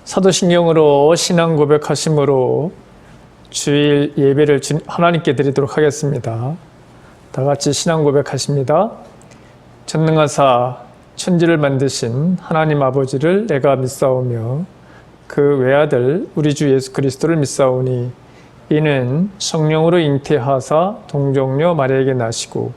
사도신경으로 신앙 고백하심으로 주일 예배를 하나님께 드리도록 하겠습니다. 다 같이 신앙 고백하십니다. 전능하사 천지를 만드신 하나님 아버지를 내가 믿사오며 그 외아들 우리 주 예수 그리스도를 믿사오니 이는 성령으로 잉태하사 동정녀 마리아에게 나시고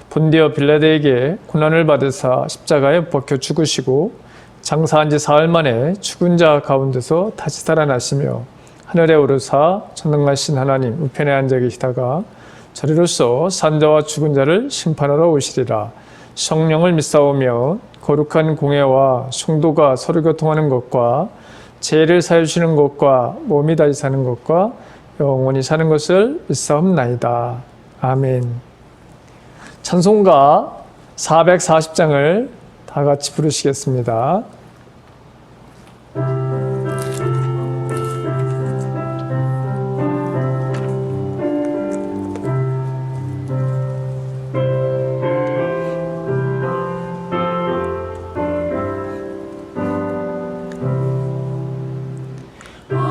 본디오 빌라도에게 고난을 받으사 십자가에 벗겨 죽으시고 장사한 지 사흘 만에 죽은 자 가운데서 다시 살아나시며 하늘에 오르사 전능하신 하나님 우편에 앉아 계시다가 저리로서 산자와 죽은 자를 심판하러 오시리라. 성령을 믿사오며 거룩한 공예와 성도가 서로 교통하는 것과 죄를 사해 주시는 것과 몸이 다시 사는 것과 영원히 사는 것을 믿사옵나이다. 아멘. 찬송가 440장을 다 같이 부르시겠습니다.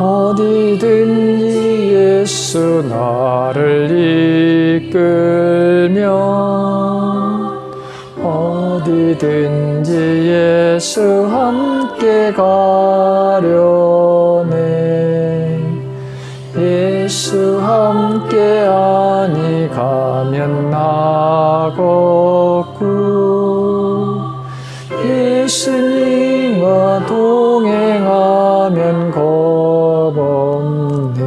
어디든지 예수 나를 이끌면 어디든지 예수 함께 가려네. 예수 함께 아니 가면 나겠고 예수님과 동행하면 겁없네.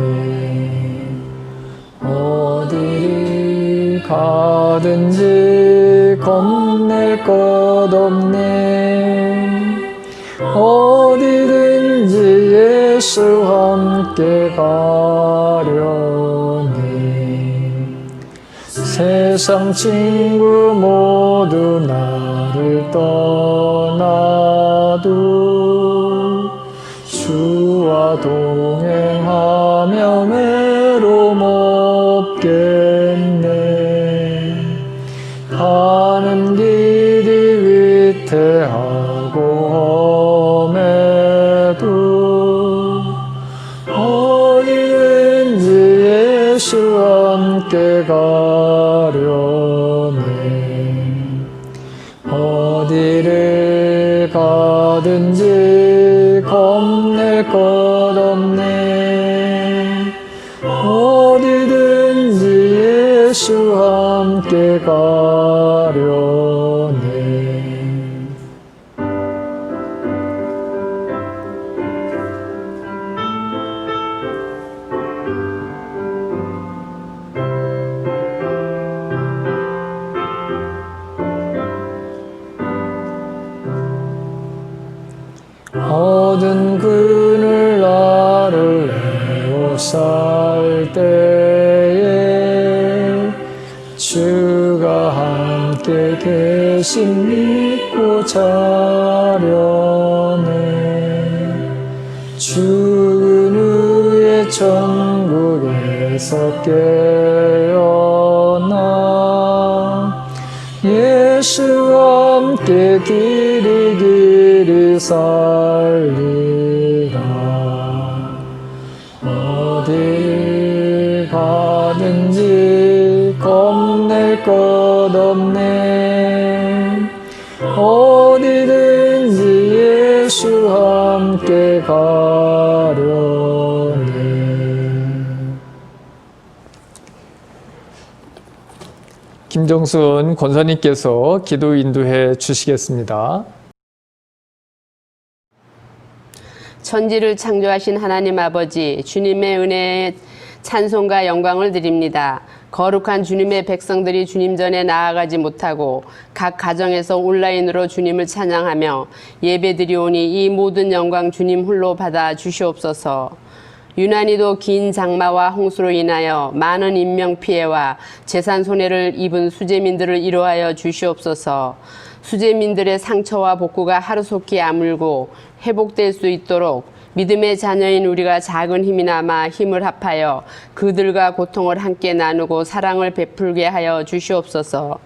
어디를 가든지 겁낼 것 없네. 어디든지 예수 함께 가려네. 세상 친구 모두 나를 떠나도 주와 동행하며 외로움 없겠네. 가는 길이 위태하고 험해도 어디든지 예수 함께 가려네. 어디를 가든지 겁낼 것 없네. 어디든지 예수 함께 가려네. 모든 그늘 나를 에워쌀 때에 주가 함께 계심 믿고 자려네. 죽은 후에 천국에서 깨어나 예수와 함께 길이 살리라. 어딜 가든지 겁낼 것 없네. 어디든지 예수 함께 가려네. 김정순 권사님께서 기도 인도해 주시겠습니다. 천지를 창조하신 하나님 아버지, 주님의 은혜에 찬송과 영광을 드립니다. 거룩한 주님의 백성들이 주님 전에 나아가지 못하고 각 가정에서 온라인으로 주님을 찬양하며 예배드리오니 이 모든 영광 주님 홀로 받아 주시옵소서. 유난히도 긴 장마와 홍수로 인하여 많은 인명피해와 재산 손해를 입은 수재민들을 위로하여 주시옵소서. 수재민들의 상처와 복구가 하루속히 아물고 회복될 수 있도록 믿음의 자녀인 우리가 작은 힘이나마 힘을 합하여 그들과 고통을 함께 나누고 사랑을 베풀게 하여 주시옵소서.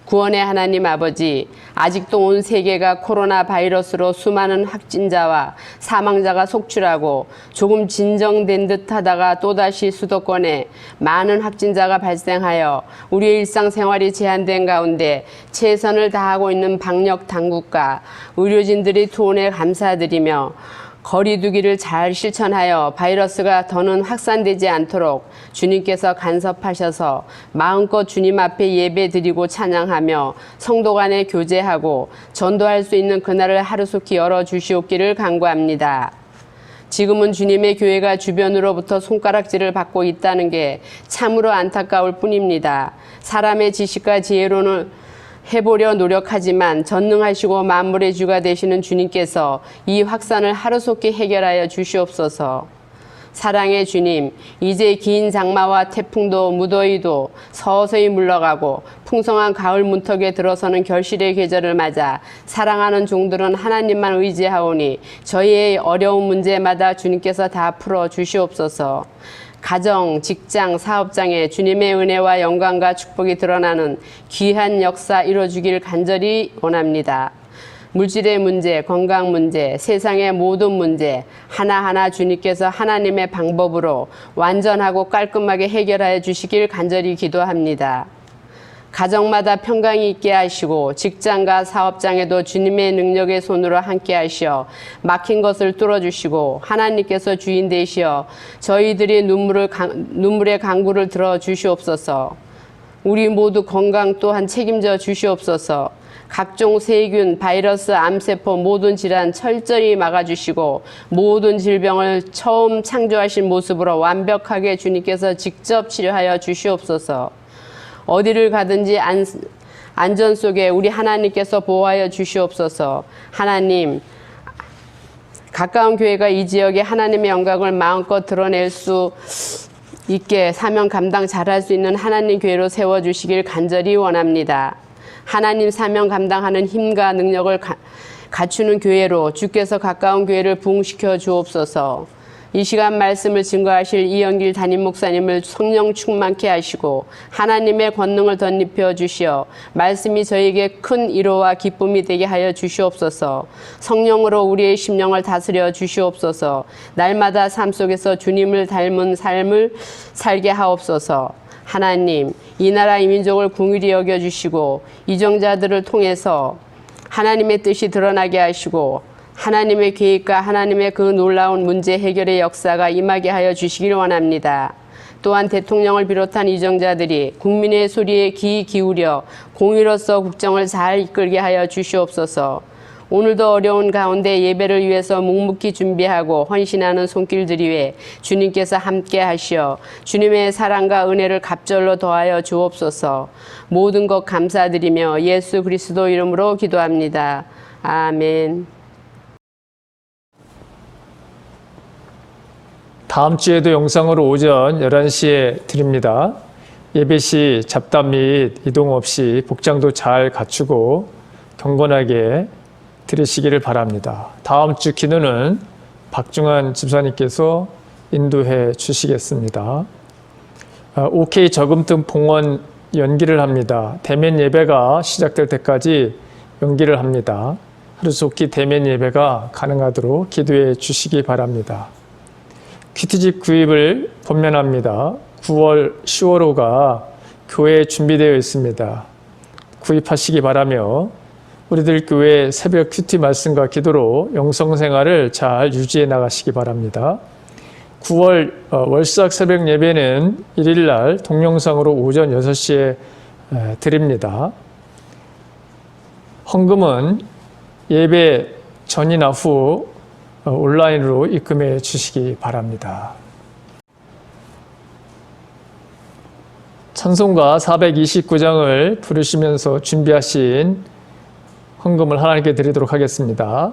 구원의 하나님 아버지, 아직도 온 세계가 코로나 바이러스로 수많은 확진자와 사망자가 속출하고 조금 진정된 듯 하다가 또다시 수도권에 많은 확진자가 발생하여 우리의 일상생활이 제한된 가운데 최선을 다하고 있는 방역 당국과 의료진들의 투혼에 감사드리며 거리두기를 잘 실천하여 바이러스가 더는 확산되지 않도록 주님께서 간섭하셔서 마음껏 주님 앞에 예배드리고 찬양하며 성도 간에 교제하고 전도할 수 있는 그날을 하루속히 열어주시옵기를 간구합니다. 지금은 주님의 교회가 주변으로부터 손가락질을 받고 있다는 게 참으로 안타까울 뿐입니다. 사람의 지식과 지혜로는 해보려 노력하지만 전능하시고 만물의 주가 되시는 주님께서 이 확산을 하루속히 해결하여 주시옵소서. 사랑의 주님, 이제 긴 장마와 태풍도 무더위도 서서히 물러가고 풍성한 가을 문턱에 들어서는 결실의 계절을 맞아 사랑하는 종들은 하나님만 의지하오니 저희의 어려운 문제마다 주님께서 다 풀어 주시옵소서. 가정, 직장, 사업장에 주님의 은혜와 영광과 축복이 드러나는 귀한 역사 이뤄주길 간절히 원합니다. 물질의 문제, 건강 문제, 세상의 모든 문제 하나하나 주님께서 하나님의 방법으로 완전하고 깔끔하게 해결하여 주시길 간절히 기도합니다. 가정마다 평강이 있게 하시고 직장과 사업장에도 주님의 능력의 손으로 함께 하시어 막힌 것을 뚫어주시고 하나님께서 주인 되시어 저희들이 눈물의 강구를 들어 주시옵소서. 우리 모두 건강 또한 책임져 주시옵소서. 각종 세균, 바이러스, 암세포 모든 질환 철저히 막아주시고 모든 질병을 처음 창조하신 모습으로 완벽하게 주님께서 직접 치료하여 주시옵소서. 어디를 가든지 안전 속에 우리 하나님께서 보호하여 주시옵소서. 하나님, 가까운 교회가 이 지역에 하나님의 영광을 마음껏 드러낼 수 있게 사명 감당 잘할 수 있는 하나님 교회로 세워주시길 간절히 원합니다. 하나님 사명 감당하는 힘과 능력을 갖추는 교회로 주께서 가까운 교회를 부흥시켜 주옵소서. 이 시간 말씀을 증거하실 이영길 담임 목사님을 성령 충만케 하시고 하나님의 권능을 덧입혀 주시어 말씀이 저에게 큰 위로와 기쁨이 되게 하여 주시옵소서. 성령으로 우리의 심령을 다스려 주시옵소서. 날마다 삶 속에서 주님을 닮은 삶을 살게 하옵소서. 하나님, 이 나라 이 민족을 긍휼히 여겨주시고 이정자들을 통해서 하나님의 뜻이 드러나게 하시고 하나님의 계획과 하나님의 그 놀라운 문제 해결의 역사가 임하게 하여 주시길 원합니다. 또한 대통령을 비롯한 이정자들이 국민의 소리에 귀 기울여 공의로서 국정을 잘 이끌게 하여 주시옵소서. 오늘도 어려운 가운데 예배를 위해서 묵묵히 준비하고 헌신하는 손길들 위에 주님께서 함께 하시어 주님의 사랑과 은혜를 갑절로 더하여 주옵소서. 모든 것 감사드리며 예수 그리스도 이름으로 기도합니다. 아멘. 다음 주에도 영상으로 오전 11시에 드립니다. 예배 시 잡담 및 이동 없이 복장도 잘 갖추고 경건하게 들으시기를 바랍니다. 다음 주 기도는 박중환 집사님께서 인도해 주시겠습니다. OK 저금통 봉헌 연기를 합니다. 대면 예배가 시작될 때까지 연기를 합니다. 하루속히 대면 예배가 가능하도록 기도해 주시기 바랍니다. 큐티집 구입을 권면합니다. 9월, 10월호가 교회에 준비되어 있습니다. 구입하시기 바라며 우리들 교회 새벽 큐티 말씀과 기도로 영성생활을 잘 유지해 나가시기 바랍니다. 9월 월삭 새벽 예배는 일일날 동영상으로 오전 6시에 드립니다. 헌금은 예배 전이나 후 온라인으로 입금해 주시기 바랍니다. 찬송가 429장을 부르시면서 준비하신 헌금을 하나님께 드리도록 하겠습니다.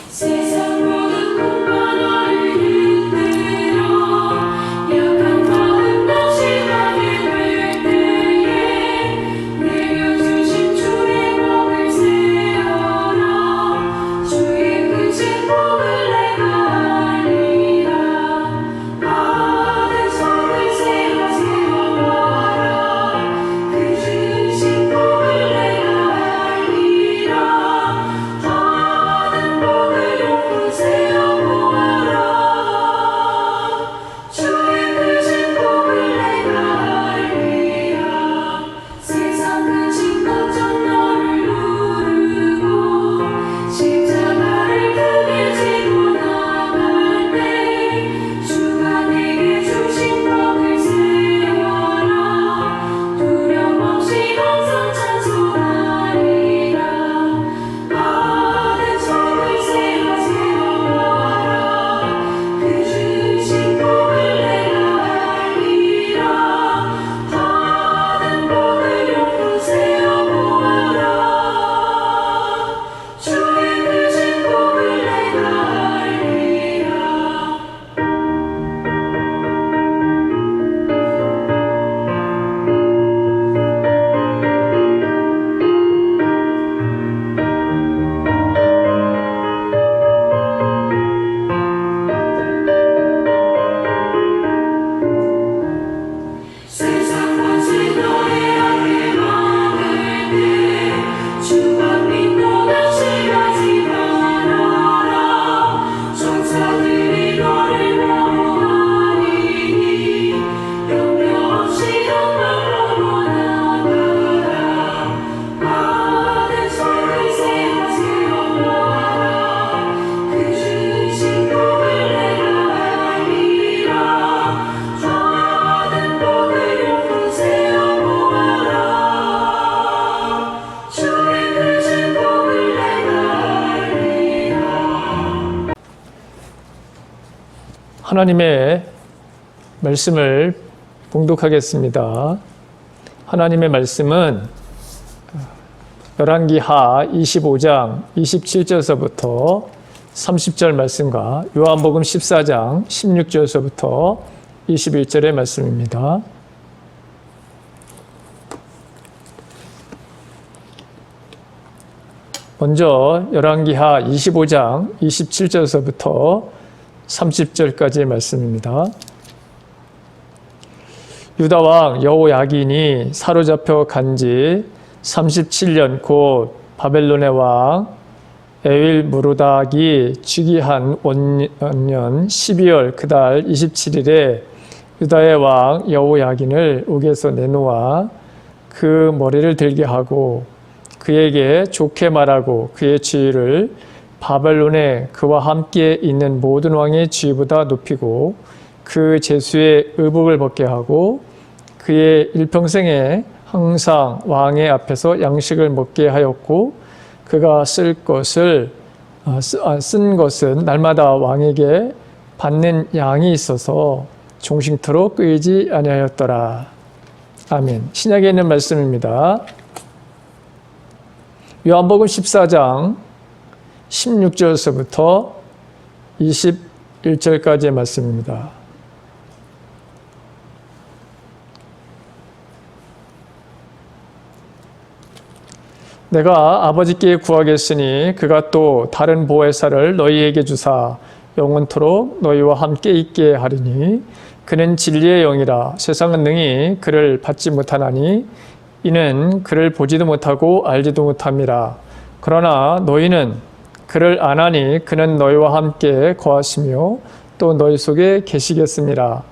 세상 모든 꿈과 너를 힘들어 하나님의 말씀을 봉독하겠습니다. 하나님의 말씀은 열왕기하 25장 27절서부터 30절 말씀과 요한복음 14장 16절서부터 21절의 말씀입니다. 먼저 열왕기하 25장 27절서부터 30절까지의 말씀입니다. 유다 왕 여호야긴이 사로잡혀 간지 37년 곧 바벨론의 왕 에윌무로닥이 즉위한 원년 12월 그달 27일에 유다의 왕 여호야긴을 옥에서 내놓아 그 머리를 들게 하고 그에게 좋게 말하고 그의 지위를 바벨론에 그와 함께 있는 모든 왕의 지위보다 높이고 그 제수의 의복을 벗게 하고 그의 일평생에 항상 왕의 앞에서 양식을 먹게 하였고 그가 쓴 것은 날마다 왕에게 받는 양이 있어서 종식토록 끄이지 아니하였더라. 아멘. 신약에 있는 말씀입니다. 요한복음 14장 16절서부터 21절까지의 말씀입니다. 내가 아버지께 구하겠으니 그가 또 다른 보혜사를 너희에게 주사 영원토록 너희와 함께 있게 하리니 그는 진리의 영이라. 세상은 능히 그를 받지 못하나니 이는 그를 보지도 못하고 알지도 못함이라. 그러나 너희는 그를 아나니 그는 너희와 함께 거하시며 또 너희 속에 계시겠음이라.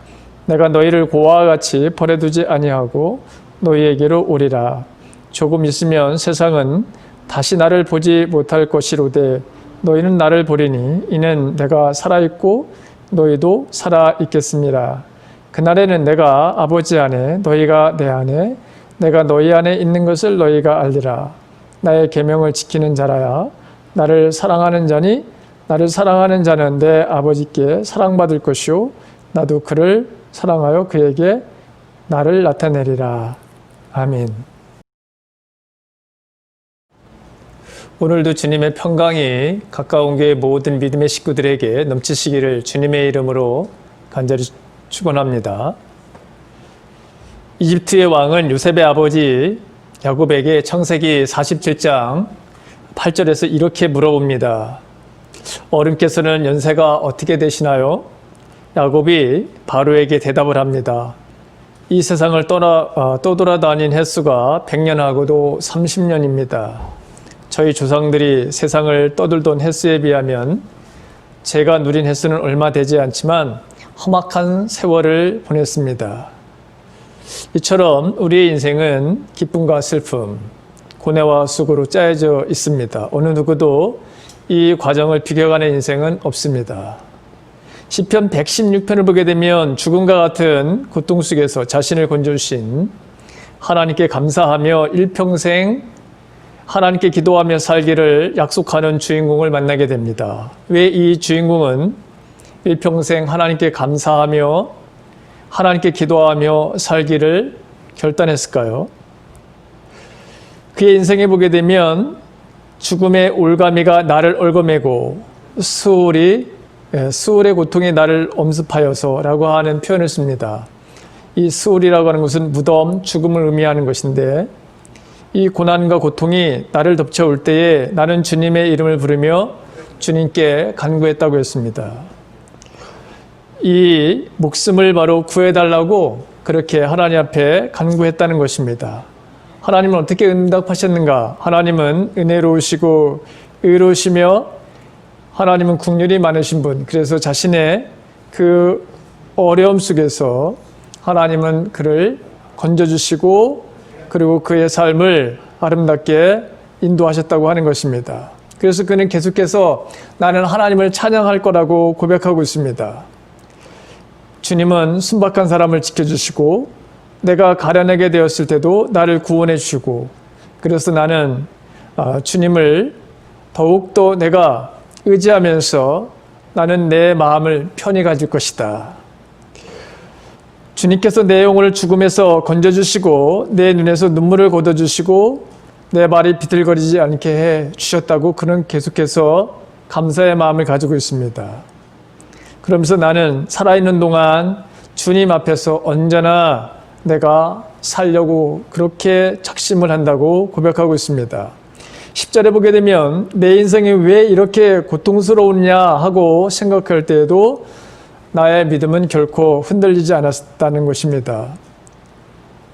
내가 너희를 고아와 같이 버려두지 아니하고 너희에게로 오리라. 조금 있으면 세상은 다시 나를 보지 못할 것이로되 너희는 나를 보리니 이는 내가 살아있고 너희도 살아있겠습니다. 그날에는 내가 아버지 안에 너희가 내 안에 내가 너희 안에 있는 것을 너희가 알리라. 나의 계명을 지키는 자라야 나를 사랑하는 자니 나를 사랑하는 자는 내 아버지께 사랑받을 것이요 나도 그를 사랑하여 그에게 나를 나타내리라. 아멘. 오늘도 주님의 평강이 가까운 교회 모든 믿음의 식구들에게 넘치시기를 주님의 이름으로 간절히 축원합니다. 이집트의 왕은 요셉의 아버지 야곱에게 창세기 47장 8절에서 이렇게 물어봅니다. 어른께서는 연세가 어떻게 되시나요? 야곱이 바로에게 대답을 합니다. 이 세상을 떠돌아다닌 횟수가 100년하고도 30년입니다. 저희 조상들이 세상을 떠돌던 횟수에 비하면 제가 누린 횟수는 얼마 되지 않지만 험악한 세월을 보냈습니다. 이처럼 우리의 인생은 기쁨과 슬픔, 고뇌와 수고로 짜여져 있습니다. 어느 누구도 이 과정을 비껴가는 인생은 없습니다. 시편 116편을 보게 되면 죽음과 같은 고통 속에서 자신을 건져주신 하나님께 감사하며 일평생 하나님께 기도하며 살기를 약속하는 주인공을 만나게 됩니다. 왜 이 주인공은 일평생 하나님께 감사하며 하나님께 기도하며 살기를 결단했을까요? 그의 인생에 보게 되면 죽음의 올가미가 나를 얽어매고 수월의 고통이 나를 엄습하여서라고 하는 표현을 씁니다. 이 수월이라고 하는 것은 무덤, 죽음을 의미하는 것인데 이 고난과 고통이 나를 덮쳐올 때에 나는 주님의 이름을 부르며 주님께 간구했다고 했습니다. 이 목숨을 바로 구해달라고 그렇게 하나님 앞에 간구했다는 것입니다. 하나님은 어떻게 응답하셨는가? 하나님은 은혜로우시고 의로우시며 하나님은 긍휼이 많으신 분. 그래서 자신의 그 어려움 속에서 하나님은 그를 건져주시고 그리고 그의 삶을 아름답게 인도하셨다고 하는 것입니다. 그래서 그는 계속해서 나는 하나님을 찬양할 거라고 고백하고 있습니다. 주님은 순박한 사람을 지켜주시고 내가 가련하게 되었을 때도 나를 구원해 주시고 그래서 나는 주님을 더욱더 내가 의지하면서 나는 내 마음을 편히 가질 것이다. 주님께서 내 영혼을 죽음에서 건져주시고 내 눈에서 눈물을 걷어주시고 내 말이 비틀거리지 않게 해 주셨다고 그는 계속해서 감사의 마음을 가지고 있습니다. 그러면서 나는 살아있는 동안 주님 앞에서 언제나 내가 살려고 그렇게 작심을 한다고 고백하고 있습니다. 10절에 보게 되면 내 인생이 왜 이렇게 고통스러우냐 하고 생각할 때에도 나의 믿음은 결코 흔들리지 않았다는 것입니다.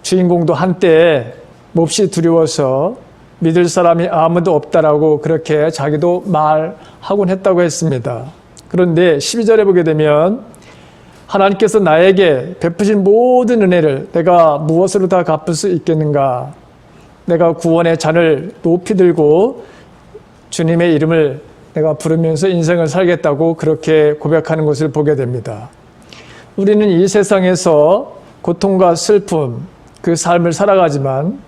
주인공도 한때 몹시 두려워서 믿을 사람이 아무도 없다라고 그렇게 자기도 말하곤 했다고 했습니다. 그런데 12절에 보게 되면 하나님께서 나에게 베푸신 모든 은혜를 내가 무엇으로 다 갚을 수 있겠는가? 내가 구원의 잔을 높이 들고 주님의 이름을 내가 부르면서 인생을 살겠다고 그렇게 고백하는 것을 보게 됩니다. 우리는 이 세상에서 고통과 슬픔, 그 삶을 살아가지만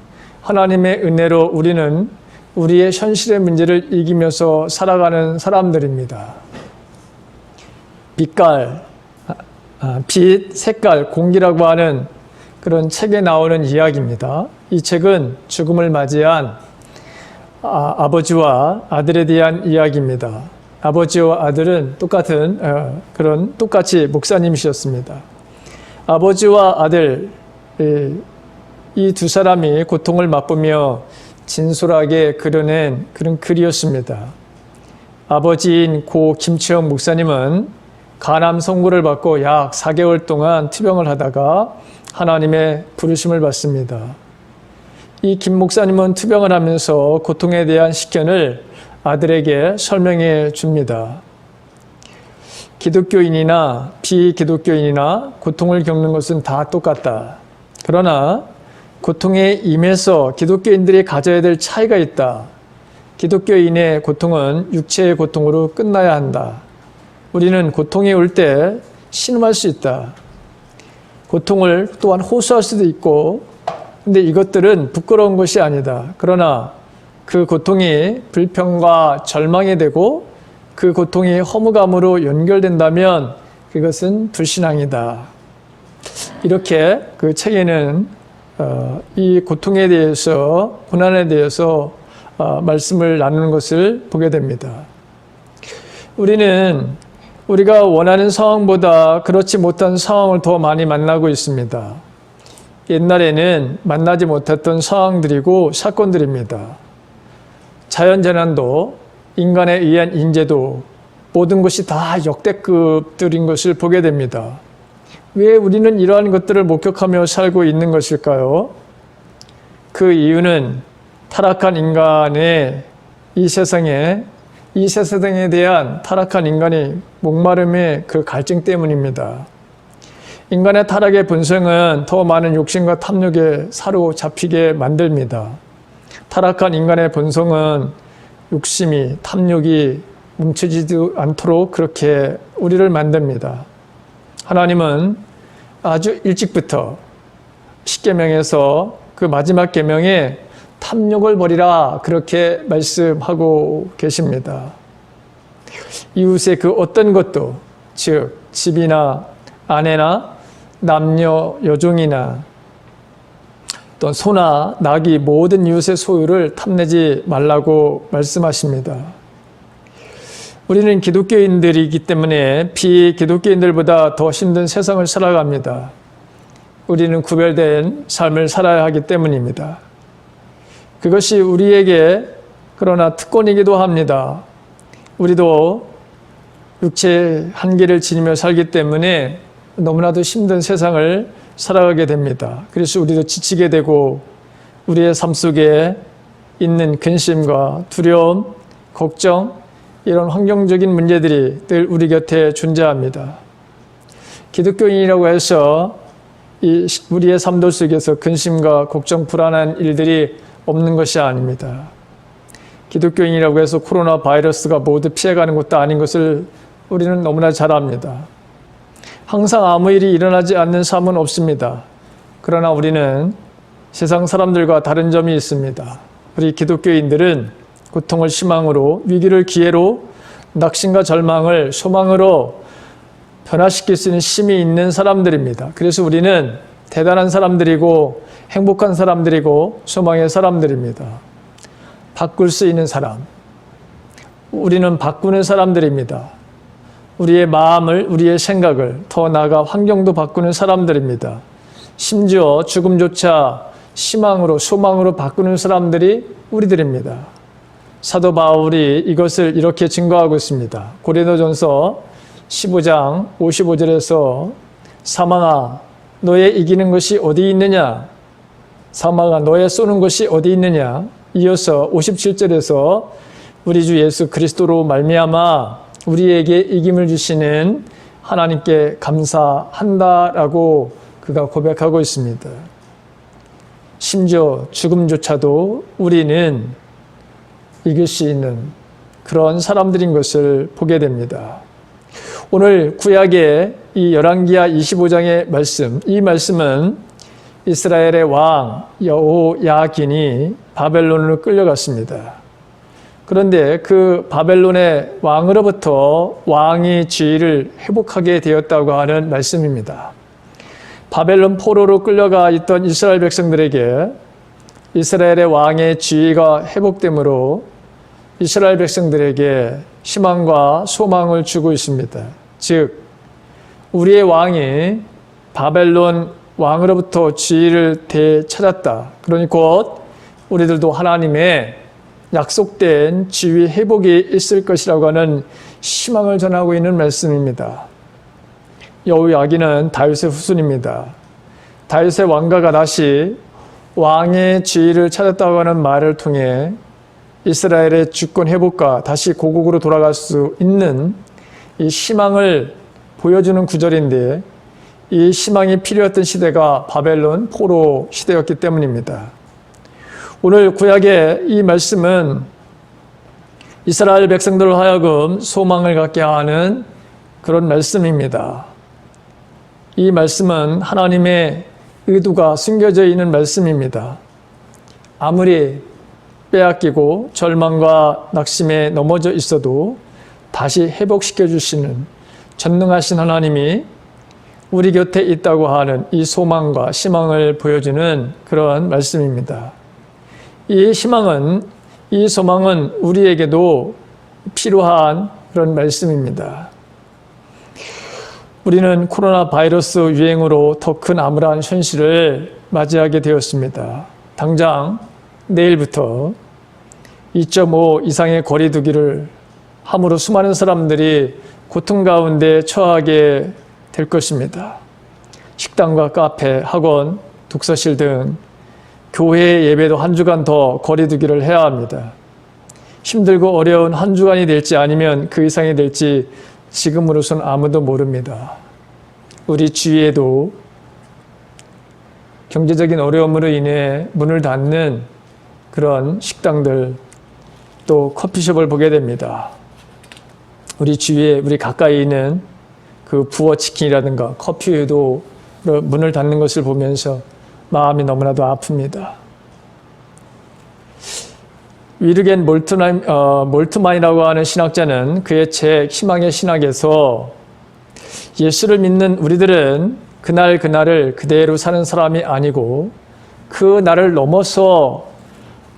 하나님의 은혜로 우리는 우리의 현실의 문제를 이기면서 살아가는 사람들입니다. 빛, 색깔, 공기라고 하는 그런 책에 나오는 이야기입니다. 이 책은 죽음을 맞이한 아버지와 아들에 대한 이야기입니다. 아버지와 아들은 똑같이 목사님이셨습니다. 아버지와 아들, 이 두 사람이 고통을 맛보며 진솔하게 그려낸 그런 글이었습니다. 아버지인 고 김치영 목사님은 간암 선고를 받고 약 4개월 동안 투병을 하다가 하나님의 부르심을 받습니다. 이 김 목사님은 투병을 하면서 고통에 대한 식견을 아들에게 설명해 줍니다. 기독교인이나 비기독교인이나 고통을 겪는 것은 다 똑같다. 그러나 고통에 임해서 기독교인들이 가져야 될 차이가 있다. 기독교인의 고통은 육체의 고통으로 끝나야 한다. 우리는 고통이 올 때 신음할 수 있다. 고통을 또한 호소할 수도 있고, 근데 이것들은 부끄러운 것이 아니다. 그러나 그 고통이 불평과 절망이 되고 그 고통이 허무감으로 연결된다면 그것은 불신앙이다. 이렇게 그 책에는 이 고통에 대해서, 고난에 대해서 말씀을 나누는 것을 보게 됩니다. 우리는 우리가 원하는 상황보다 그렇지 못한 상황을 더 많이 만나고 있습니다. 옛날에는 만나지 못했던 상황들이고 사건들입니다. 자연재난도 인간에 의한 인재도 모든 것이 다 역대급들인 것을 보게 됩니다. 왜 우리는 이러한 것들을 목격하며 살고 있는 것일까요? 그 이유는 타락한 인간의 이 세상에 대한 타락한 인간의 목마름의 그 갈증 때문입니다. 인간의 타락의 본성은 더 많은 욕심과 탐욕에 사로잡히게 만듭니다. 타락한 인간의 본성은 욕심이, 탐욕이 멈추지도 않도록 그렇게 우리를 만듭니다. 하나님은 아주 일찍부터 십계명에서 그 마지막 계명에 탐욕을 버리라 그렇게 말씀하고 계십니다. 이웃의 그 어떤 것도, 즉 집이나 아내나 남녀 여종이나 또 소나 낙이 모든 이웃의 소유를 탐내지 말라고 말씀하십니다. 우리는 기독교인들이기 때문에 비기독교인들보다 더 힘든 세상을 살아갑니다. 우리는 구별된 삶을 살아야 하기 때문입니다. 그것이 우리에게 그러나 특권이기도 합니다. 우리도 육체의 한계를 지니며 살기 때문에 너무나도 힘든 세상을 살아가게 됩니다. 그래서 우리도 지치게 되고 우리의 삶 속에 있는 근심과 두려움, 걱정, 이런 환경적인 문제들이 늘 우리 곁에 존재합니다. 기독교인이라고 해서 우리의 삶들 속에서 근심과 걱정, 불안한 일들이 없는 것이 아닙니다. 기독교인이라고 해서 코로나 바이러스가 모두 피해가는 것도 아닌 것을 우리는 너무나 잘 압니다. 항상 아무 일이 일어나지 않는 삶은 없습니다. 그러나 우리는 세상 사람들과 다른 점이 있습니다. 우리 기독교인들은 고통을 희망으로, 위기를 기회로 낙심과 절망을 소망으로 변화시킬 수 있는 힘이 있는 사람들입니다. 그래서 우리는 대단한 사람들이고 행복한 사람들이고 소망의 사람들입니다. 바꿀 수 있는 사람. 우리는 바꾸는 사람들입니다. 우리의 마음을, 우리의 생각을, 더 나아가 환경도 바꾸는 사람들입니다. 심지어 죽음조차 희망으로, 소망으로 바꾸는 사람들이 우리들입니다. 사도 바울이 이것을 이렇게 증거하고 있습니다. 고린도전서 15장 55절에서 사망아, 너의 이기는 것이 어디 있느냐? 사망아, 너의 쏘는 것이 어디 있느냐? 이어서 57절에서 우리 주 예수 그리스도로 말미암아 우리에게 이김을 주시는 하나님께 감사한다라고 그가 고백하고 있습니다. 심지어 죽음조차도 우리는 이길 수 있는 그런 사람들인 것을 보게 됩니다. 오늘 구약의 이 열왕기하 25장의 말씀, 이 말씀은 이스라엘의 왕 여호야긴이 바벨론으로 끌려갔습니다. 그런데 그 바벨론의 왕으로부터 왕이 지위를 회복하게 되었다고 하는 말씀입니다. 바벨론 포로로 끌려가 있던 이스라엘 백성들에게 이스라엘의 왕의 지위가 회복되므로 이스라엘 백성들에게 희망과 소망을 주고 있습니다. 즉, 우리의 왕이 바벨론 왕으로부터 지위를 되찾았다. 그러니 곧 우리들도 하나님의 약속된 지위 회복이 있을 것이라고 하는 희망을 전하고 있는 말씀입니다. 여호야긴은 다윗의 후손입니다. 다윗의 왕가가 다시 왕의 지위를 찾았다고 하는 말을 통해 이스라엘의 주권 회복과 다시 고국으로 돌아갈 수 있는 이 희망을 보여주는 구절인데, 이 희망이 필요했던 시대가 바벨론 포로 시대였기 때문입니다. 오늘 구약의 이 말씀은 이스라엘 백성들로 하여금 소망을 갖게 하는 그런 말씀입니다. 이 말씀은 하나님의 의도가 숨겨져 있는 말씀입니다. 아무리 빼앗기고 절망과 낙심에 넘어져 있어도 다시 회복시켜 주시는 전능하신 하나님이 우리 곁에 있다고 하는 이 소망과 희망을 보여주는 그런 말씀입니다. 이 희망은, 이 소망은 우리에게도 필요한 그런 말씀입니다. 우리는 코로나 바이러스 유행으로 더 큰 암울한 현실을 맞이하게 되었습니다. 당장 내일부터 2.5 이상의 거리 두기를 함으로 수많은 사람들이 고통 가운데 처하게 될 것입니다. 식당과 카페, 학원, 독서실 등 교회 예배도 한 주간 더 거리 두기를 해야 합니다. 힘들고 어려운 한 주간이 될지 아니면 그 이상이 될지 지금으로선 아무도 모릅니다. 우리 주위에도 경제적인 어려움으로 인해 문을 닫는 그런 식당들, 또 커피숍을 보게 됩니다. 우리 주위에, 우리 가까이 있는 그 부어치킨이라든가 커피도 문을 닫는 것을 보면서 마음이 너무나도 아픕니다. 위르겐 몰트만이라고 하는 신학자는 그의 책 희망의 신학에서 예수를 믿는 우리들은 그날을 그대로 사는 사람이 아니고 그 날을 넘어서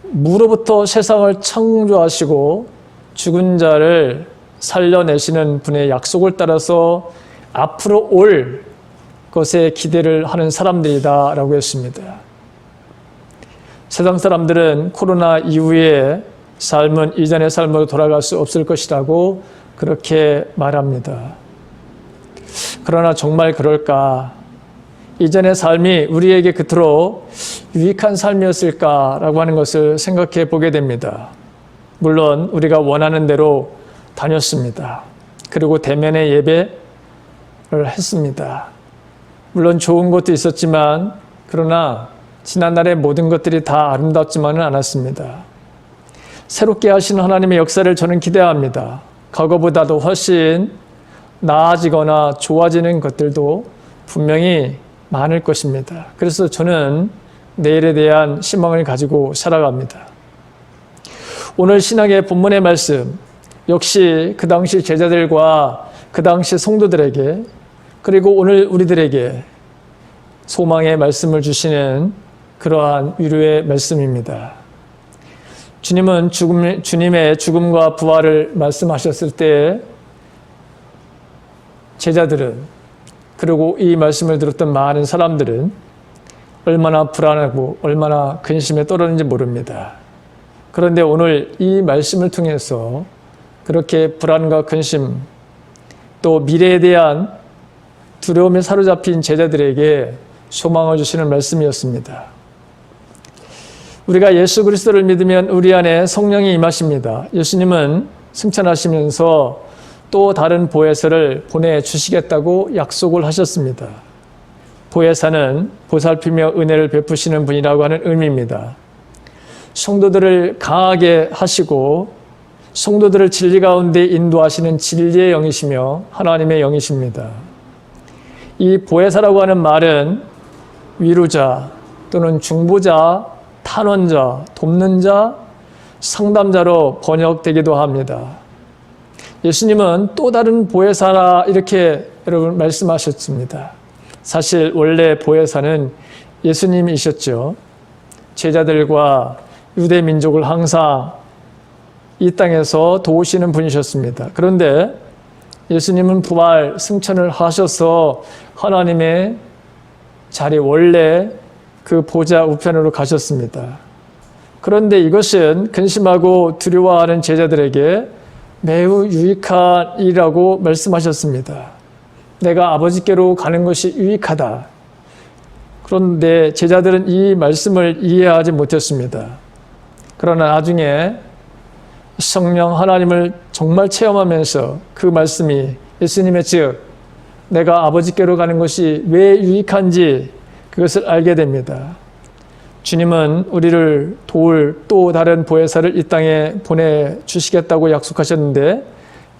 무로부터 세상을 창조하시고 죽은 자를 살려내시는 분의 약속을 따라서 앞으로 올 것에 기대를 하는 사람들이다 라고 했습니다. 세상 사람들은 코로나 이후의 삶은 이전의 삶으로 돌아갈 수 없을 것이라고 그렇게 말합니다. 그러나 정말 그럴까? 이전의 삶이 우리에게 그토록 유익한 삶이었을까라고 하는 것을 생각해 보게 됩니다. 물론 우리가 원하는 대로 다녔습니다. 그리고 대면의 예배를 했습니다. 물론 좋은 것도 있었지만 그러나 지난날의 모든 것들이 다 아름답지만은 않았습니다. 새롭게 하신 하나님의 역사를 저는 기대합니다. 과거보다도 훨씬 나아지거나 좋아지는 것들도 분명히 많을 것입니다. 그래서 저는 내일에 대한 희망을 가지고 살아갑니다. 오늘 신학의 본문의 말씀, 역시 그 당시 제자들과 그 당시 성도들에게 그리고 오늘 우리들에게 소망의 말씀을 주시는 그러한 위로의 말씀입니다. 주님은 주님의 죽음과 부활을 말씀하셨을 때 제자들은 그리고 이 말씀을 들었던 많은 사람들은 얼마나 불안하고 얼마나 근심에 떨었는지 모릅니다. 그런데 오늘 이 말씀을 통해서 그렇게 불안과 근심 또 미래에 대한 두려움에 사로잡힌 제자들에게 소망을 주시는 말씀이었습니다. 우리가 예수 그리스도를 믿으면 우리 안에 성령이 임하십니다. 예수님은 승천하시면서 또 다른 보혜사를 보내주시겠다고 약속을 하셨습니다. 보혜사는 보살피며 은혜를 베푸시는 분이라고 하는 의미입니다. 성도들을 강하게 하시고 성도들을 진리 가운데 인도하시는 진리의 영이시며 하나님의 영이십니다. 이 보혜사라고 하는 말은 위로자 또는 중보자, 탄원자, 돕는 자, 상담자로 번역되기도 합니다. 예수님은 또 다른 보혜사라 이렇게 여러분 말씀하셨습니다. 사실 원래 보혜사는 예수님이셨죠. 제자들과 유대 민족을 항상 이 땅에서 도우시는 분이셨습니다. 그런데 예수님은 부활 승천을 하셔서 하나님의 자리 원래 그 보좌 우편으로 가셨습니다. 그런데 이것은 근심하고 두려워하는 제자들에게 매우 유익한 일이라고 말씀하셨습니다. 내가 아버지께로 가는 것이 유익하다. 그런데 제자들은 이 말씀을 이해하지 못했습니다. 그러나 나중에 성령 하나님을 정말 체험하면서 그 말씀이 예수님의 즉 내가 아버지께로 가는 것이 왜 유익한지 그것을 알게 됩니다. 주님은 우리를 도울 또 다른 보혜사를 이 땅에 보내주시겠다고 약속하셨는데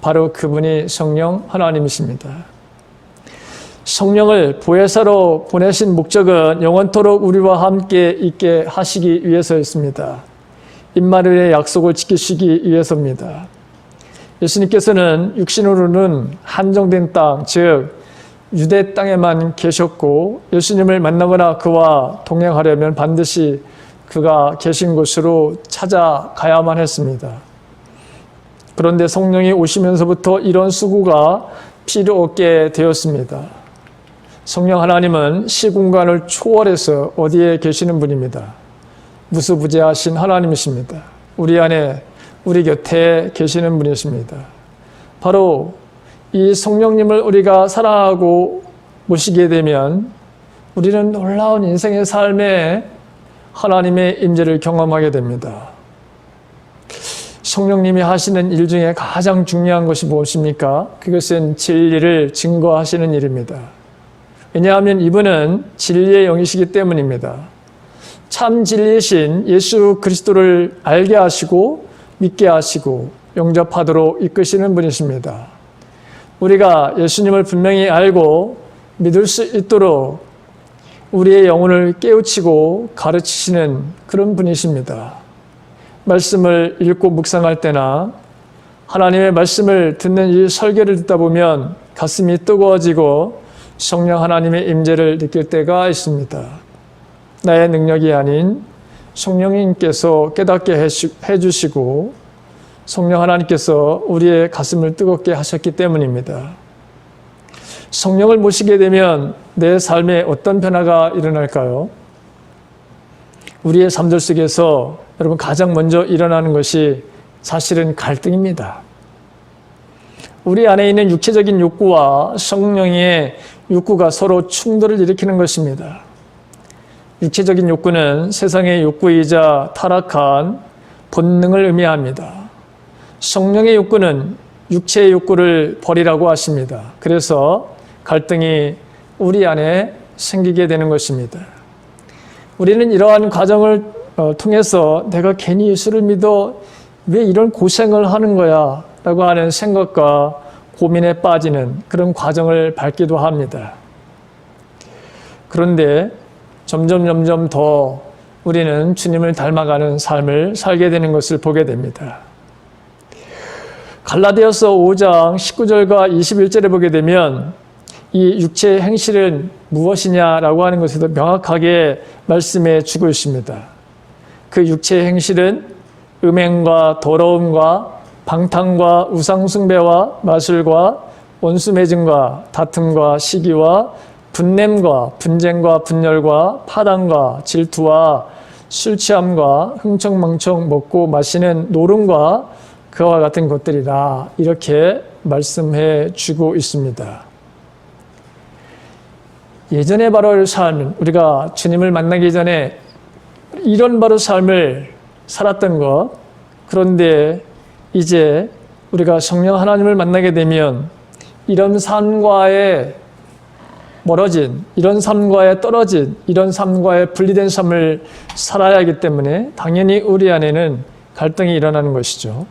바로 그분이 성령 하나님이십니다. 성령을 보혜사로 보내신 목적은 영원토록 우리와 함께 있게 하시기 위해서였습니다. 임마누엘의 약속을 지키시기 위해서입니다. 예수님께서는 육신으로는 한정된 땅, 즉 유대 땅에만 계셨고 예수님을 만나거나 그와 동행하려면 반드시 그가 계신 곳으로 찾아가야만 했습니다. 그런데 성령이 오시면서부터 이런 수고가 필요 없게 되었습니다. 성령 하나님은 시공간을 초월해서 어디에 계시는 분입니다. 무수부재하신 하나님이십니다. 우리 안에 우리 곁에 계시는 분이십니다. 바로 이 성령님을 우리가 사랑하고 모시게 되면 우리는 놀라운 인생의 삶에 하나님의 임재를 경험하게 됩니다. 성령님이 하시는 일 중에 가장 중요한 것이 무엇입니까? 그것은 진리를 증거하시는 일입니다. 왜냐하면 이분은 진리의 영이시기 때문입니다. 참 진리이신 예수 그리스도를 알게 하시고 믿게 하시고 영접하도록 이끄시는 분이십니다. 우리가 예수님을 분명히 알고 믿을 수 있도록 우리의 영혼을 깨우치고 가르치시는 그런 분이십니다. 말씀을 읽고 묵상할 때나 하나님의 말씀을 듣는 이 설교를 듣다 보면 가슴이 뜨거워지고 성령 하나님의 임재를 느낄 때가 있습니다. 나의 능력이 아닌 성령님께서 깨닫게 해주시고 성령 하나님께서 우리의 가슴을 뜨겁게 하셨기 때문입니다. 성령을 모시게 되면 내 삶에 어떤 변화가 일어날까요? 우리의 삶들 속에서 여러분 가장 먼저 일어나는 것이 사실은 갈등입니다. 우리 안에 있는 육체적인 욕구와 성령의 욕구가 서로 충돌을 일으키는 것입니다. 육체적인 욕구는 세상의 욕구이자 타락한 본능을 의미합니다. 성령의 욕구는 육체의 욕구를 버리라고 하십니다. 그래서 갈등이 우리 안에 생기게 되는 것입니다. 우리는 이러한 과정을 통해서 내가 괜히 예수를 믿어 왜 이런 고생을 하는 거야 라고 하는 생각과 고민에 빠지는 그런 과정을 밟기도 합니다. 그런데 점점 더 우리는 주님을 닮아가는 삶을 살게 되는 것을 보게 됩니다. 갈라디아서 5장 19절과 21절에 보게 되면 이 육체의 행실은 무엇이냐라고 하는 것에도 명확하게 말씀해 주고 있습니다. 그 육체의 행실은 음행과 더러움과 방탕과 우상숭배와 마술과 원수매증과 다툼과 시기와 분냄과 분쟁과 분열과 파당과 질투와 술취함과 흥청망청 먹고 마시는 노름과 그와 같은 것들이라 이렇게 말씀해 주고 있습니다. 예전에 바로 삶, 우리가 주님을 만나기 전에 이런 바로 삶을 살았던 것, 그런데 이제 우리가 성령 하나님을 만나게 되면 이런 삶과의 멀어진, 이런 삶과의 떨어진, 이런 삶과의 분리된 삶을 살아야 하기 때문에 당연히 우리 안에는 갈등이 일어나는 것이죠.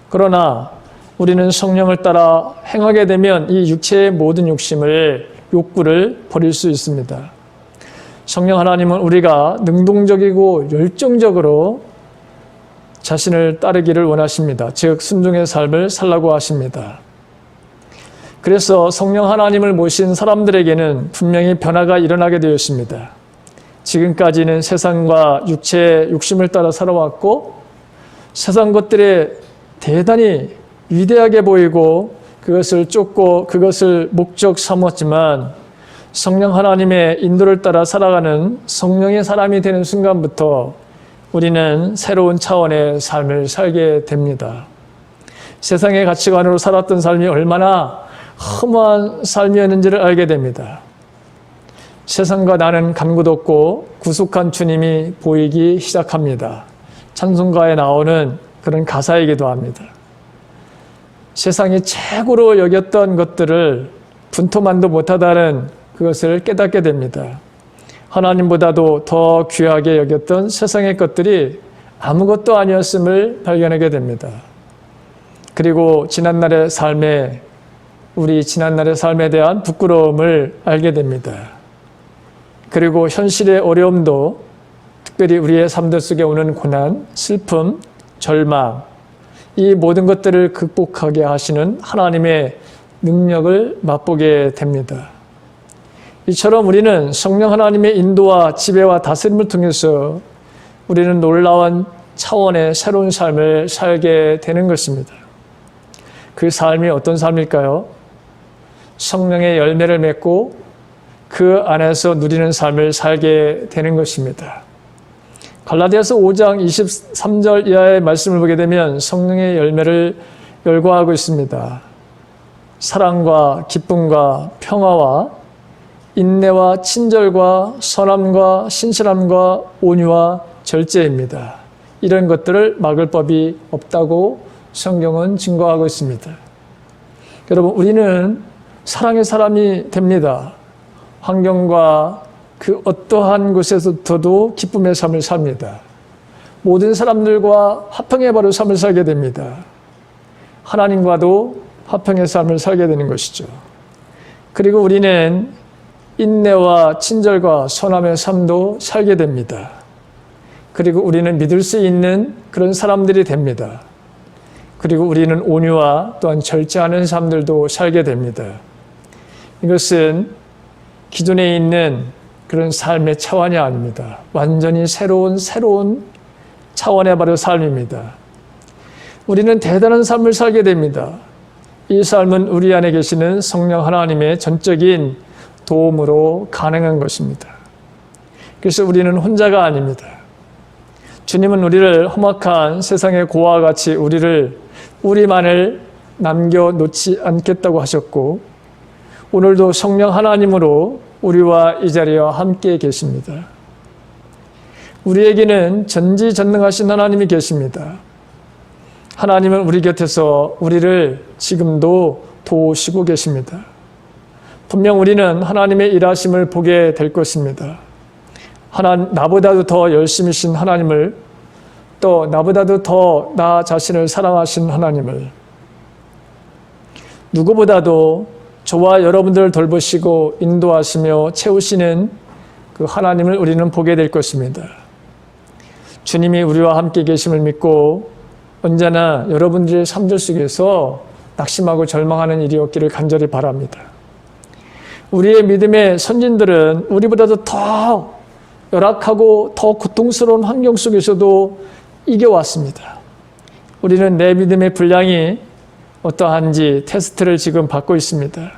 그러나 우리는 성령을 따라 행하게 되면 이 육체의 모든 욕구를 버릴 수 있습니다. 성령 하나님은 우리가 능동적이고 열정적으로 자신을 따르기를 원하십니다. 즉 순종의 삶을 살라고 하십니다. 그래서 성령 하나님을 모신 사람들에게는 분명히 변화가 일어나게 되었습니다. 지금까지는 세상과 육체의 욕심을 따라 살아왔고 세상 것들에 대단히 위대하게 보이고 그것을 쫓고 그것을 목적 삼았지만 성령 하나님의 인도를 따라 살아가는 성령의 사람이 되는 순간부터 우리는 새로운 차원의 삶을 살게 됩니다. 세상의 가치관으로 살았던 삶이 얼마나 험한 삶이었는지를 알게 됩니다. 세상과 나는 간 곳 없고 구속한 주님이 보이기 시작합니다. 찬송가에 나오는 그런 가사이기도 합니다. 세상이 최고로 여겼던 것들을 분토만도 못하다는 그것을 깨닫게 됩니다. 하나님보다도 더 귀하게 여겼던 세상의 것들이 아무것도 아니었음을 발견하게 됩니다. 그리고 우리 지난날의 삶에 대한 부끄러움을 알게 됩니다. 그리고 현실의 어려움도 특별히 우리의 삶들 속에 오는 고난, 슬픔, 절망, 이 모든 것들을 극복하게 하시는 하나님의 능력을 맛보게 됩니다. 이처럼 우리는 성령 하나님의 인도와 지배와 다스림을 통해서 우리는 놀라운 차원의 새로운 삶을 살게 되는 것입니다. 그 삶이 어떤 삶일까요? 성령의 열매를 맺고 그 안에서 누리는 삶을 살게 되는 것입니다. 갈라디아서 5장 23절 이하의 말씀을 보게 되면 성령의 열매를 열거하고 있습니다. 사랑과 기쁨과 평화와 인내와 친절과 선함과 신실함과 온유와 절제입니다. 이런 것들을 막을 법이 없다고 성경은 증거하고 있습니다. 여러분, 우리는 사랑의 사람이 됩니다. 환경과 그 어떠한 곳에서도 기쁨의 삶을 삽니다. 모든 사람들과 화평의 바로 삶을 살게 됩니다. 하나님과도 화평의 삶을 살게 되는 것이죠. 그리고 우리는 인내와 친절과 선함의 삶도 살게 됩니다. 그리고 우리는 믿을 수 있는 그런 사람들이 됩니다. 그리고 우리는 온유와 또한 절제하는 삶들도 살게 됩니다. 이것은 기존에 있는 그런 삶의 차원이 아닙니다. 완전히 새로운 차원의 바로 삶입니다. 우리는 대단한 삶을 살게 됩니다. 이 삶은 우리 안에 계시는 성령 하나님의 전적인 도움으로 가능한 것입니다. 그래서 우리는 혼자가 아닙니다. 주님은 우리를 험악한 세상의 고아와 같이 우리만을 남겨놓지 않겠다고 하셨고 오늘도 성령 하나님으로 우리와 이 자리에 함께 계십니다. 우리에게는 전지전능하신 하나님이 계십니다. 하나님은 우리 곁에서 우리를 지금도 도우시고 계십니다. 분명 우리는 하나님의 일하심을 보게 될 것입니다. 나보다도 더 열심히신 하나님을, 또 나보다도 더 나 자신을 사랑하신 하나님을, 누구보다도 저와 여러분들을 돌보시고 인도하시며 채우시는 그 하나님을 우리는 보게 될 것입니다. 주님이 우리와 함께 계심을 믿고 언제나 여러분들의 삶들 속에서 낙심하고 절망하는 일이 없기를 간절히 바랍니다. 우리의 믿음의 선진들은 우리보다도 더 열악하고 더 고통스러운 환경 속에서도 이겨왔습니다. 우리는 내 믿음의 분량이 어떠한지 테스트를 지금 받고 있습니다.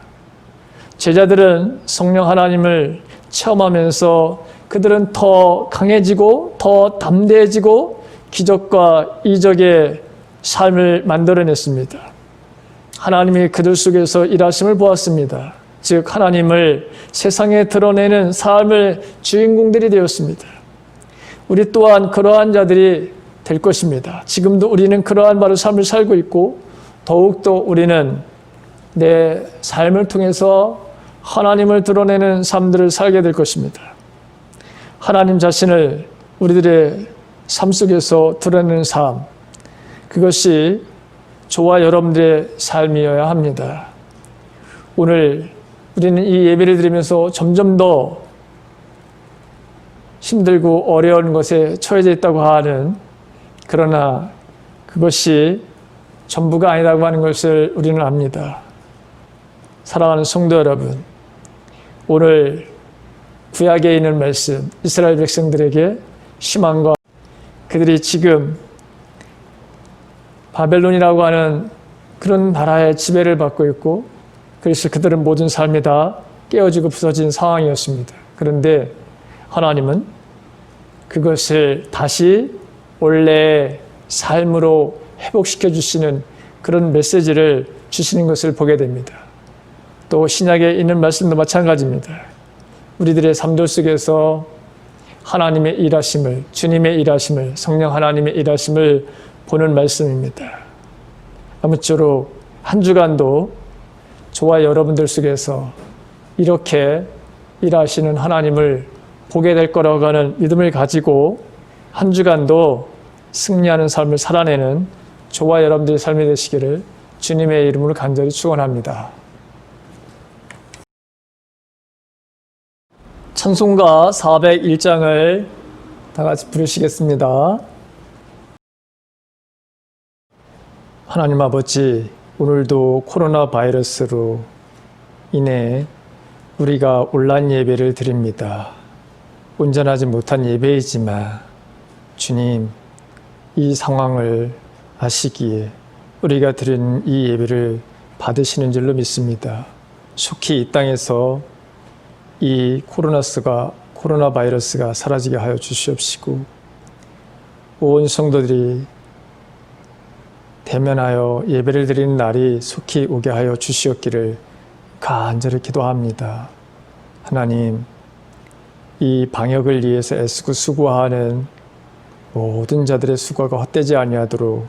제자들은 성령 하나님을 체험하면서 그들은 더 강해지고 더 담대해지고 기적과 이적의 삶을 만들어냈습니다. 하나님이 그들 속에서 일하심을 보았습니다. 즉 하나님을 세상에 드러내는 삶의 주인공들이 되었습니다. 우리 또한 그러한 자들이 될 것입니다. 지금도 우리는 그러한 바로 삶을 살고 있고 더욱더 우리는 내 삶을 통해서 하나님을 드러내는 삶들을 살게 될 것입니다. 하나님 자신을 우리들의 삶 속에서 드러내는 삶, 그것이 저와 여러분들의 삶이어야 합니다. 오늘 우리는 이 예배를 드리면서 점점 더 힘들고 어려운 것에 처해져 있다고 하는, 그러나 그것이 전부가 아니라고 하는 것을 우리는 압니다. 사랑하는 성도 여러분, 오늘 구약에 있는 말씀, 이스라엘 백성들에게 희망과 그들이 지금 바벨론이라고 하는 그런 나라의 지배를 받고 있고, 그래서 그들은 모든 삶이 다 깨어지고 부서진 상황이었습니다. 그런데 하나님은 그것을 다시 원래의 삶으로 회복시켜 주시는 그런 메시지를 주시는 것을 보게 됩니다. 또 신약에 있는 말씀도 마찬가지입니다. 우리들의 삶들 속에서 하나님의 일하심을, 주님의 일하심을, 성령 하나님의 일하심을 보는 말씀입니다. 아무쪼록 한 주간도 저와 여러분들 속에서 이렇게 일하시는 하나님을 보게 될 거라고 하는 믿음을 가지고 한 주간도 승리하는 삶을 살아내는 저와 여러분들의 삶이 되시기를 주님의 이름으로 간절히 축원합니다. 찬송가 401장을 다 같이 부르시겠습니다. 하나님 아버지, 오늘도 코로나 바이러스로 인해 우리가 온라인 예배를 드립니다. 온전하지 못한 예배이지만 주님, 이 상황을 아시기에 우리가 드리는 이 예배를 받으시는 줄로 믿습니다. 속히 이 땅에서 이 코로나 바이러스가 사라지게 하여 주시옵시고, 온 성도들이 대면하여 예배를 드리는 날이 속히 오게 하여 주시옵기를 간절히 기도합니다. 하나님, 이 방역을 위해서 애쓰고 수고하는 모든 자들의 수고가 헛되지 아니하도록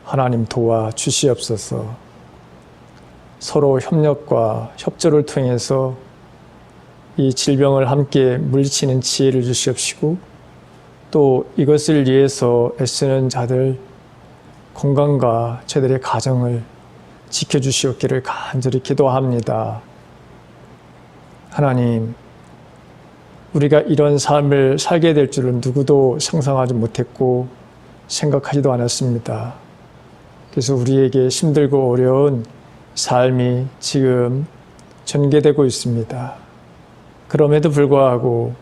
하나님 도와 주시옵소서. 서로 협력과 협조를 통해서 이 질병을 함께 물리치는 지혜를 주시옵시고, 또 이것을 위해서 애쓰는 자들 건강과 저들의 가정을 지켜주시옵기를 간절히 기도합니다. 하나님, 우리가 이런 삶을 살게 될 줄은 누구도 상상하지 못했고 생각하지도 않았습니다. 그래서 우리에게 힘들고 어려운 삶이 지금 전개되고 있습니다. 그럼에도 불구하고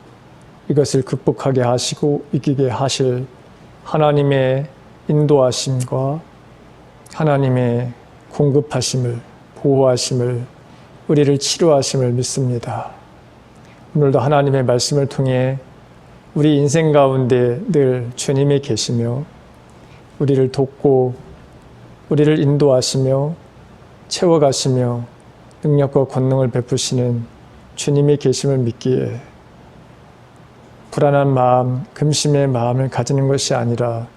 이것을 극복하게 하시고 이기게 하실 하나님의 인도하심과 하나님의 공급하심을, 보호하심을, 우리를 치료하심을 믿습니다. 오늘도 하나님의 말씀을 통해 우리 인생 가운데 늘 주님이 계시며 우리를 돕고 우리를 인도하시며 채워가시며 능력과 권능을 베푸시는 주님이 계심을 믿기에 불안한 마음, 근심의 마음을 가지는 것이 아니라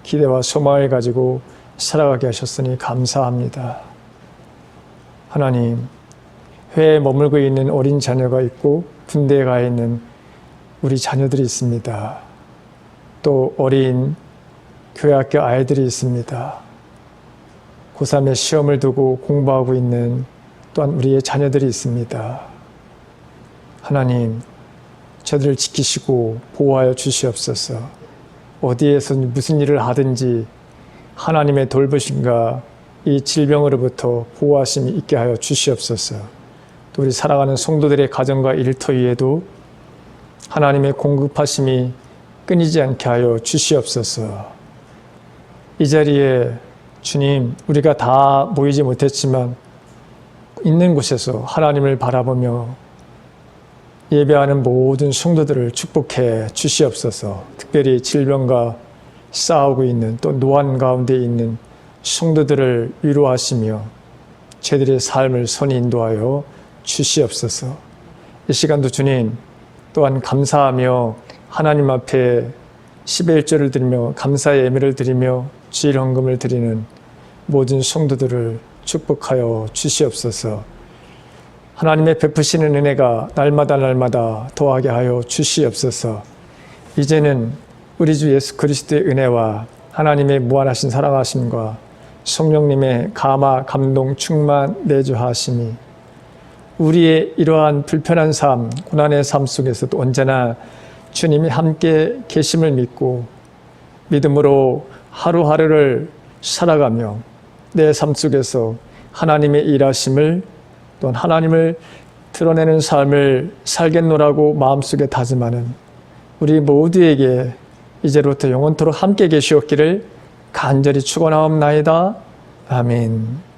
기대와 소망을 가지고 살아가게 하셨으니 감사합니다. 하나님, 회에 머물고 있는 어린 자녀가 있고 군대에 가 있는 우리 자녀들이 있습니다. 또 어린 교회학교 아이들이 있습니다. 고3의 시험을 두고 공부하고 있는 또한 우리의 자녀들이 있습니다. 하나님, 저들을 지키시고 보호하여 주시옵소서. 어디에서 무슨 일을 하든지 하나님의 돌보심과 이 질병으로부터 보호하심이 있게 하여 주시옵소서. 또 우리 살아가는 성도들의 가정과 일터 위에도 하나님의 공급하심이 끊이지 않게 하여 주시옵소서. 이 자리에 주님, 우리가 다 모이지 못했지만 있는 곳에서 하나님을 바라보며 예배하는 모든 성도들을 축복해 주시옵소서. 특별히 질병과 싸우고 있는 또 노안 가운데 있는 성도들을 위로하시며 저희들의 삶을 선히 인도하여 주시옵소서. 이 시간도 주님 또한 감사하며 하나님 앞에 10의 1조를 드리며 감사의 예물을 드리며 주일 헌금을 드리는 모든 성도들을 축복하여 주시옵소서. 하나님의 베푸시는 은혜가 날마다 더하게 하여 주시옵소서. 이제는 우리 주 예수 그리스도의 은혜와 하나님의 무한하신 사랑하심과 성령님의 감화, 감동, 충만, 내주하심이 우리의 이러한 불편한 삶, 고난의 삶 속에서도 언제나 주님이 함께 계심을 믿고 믿음으로 하루하루를 살아가며 내 삶 속에서 하나님의 일하심을 또 하나님을 드러내는 삶을 살겠노라고 마음속에 다짐하는 우리 모두에게 이제부터 영원토록 함께 계시옵기를 간절히 축원하옵나이다. 아멘.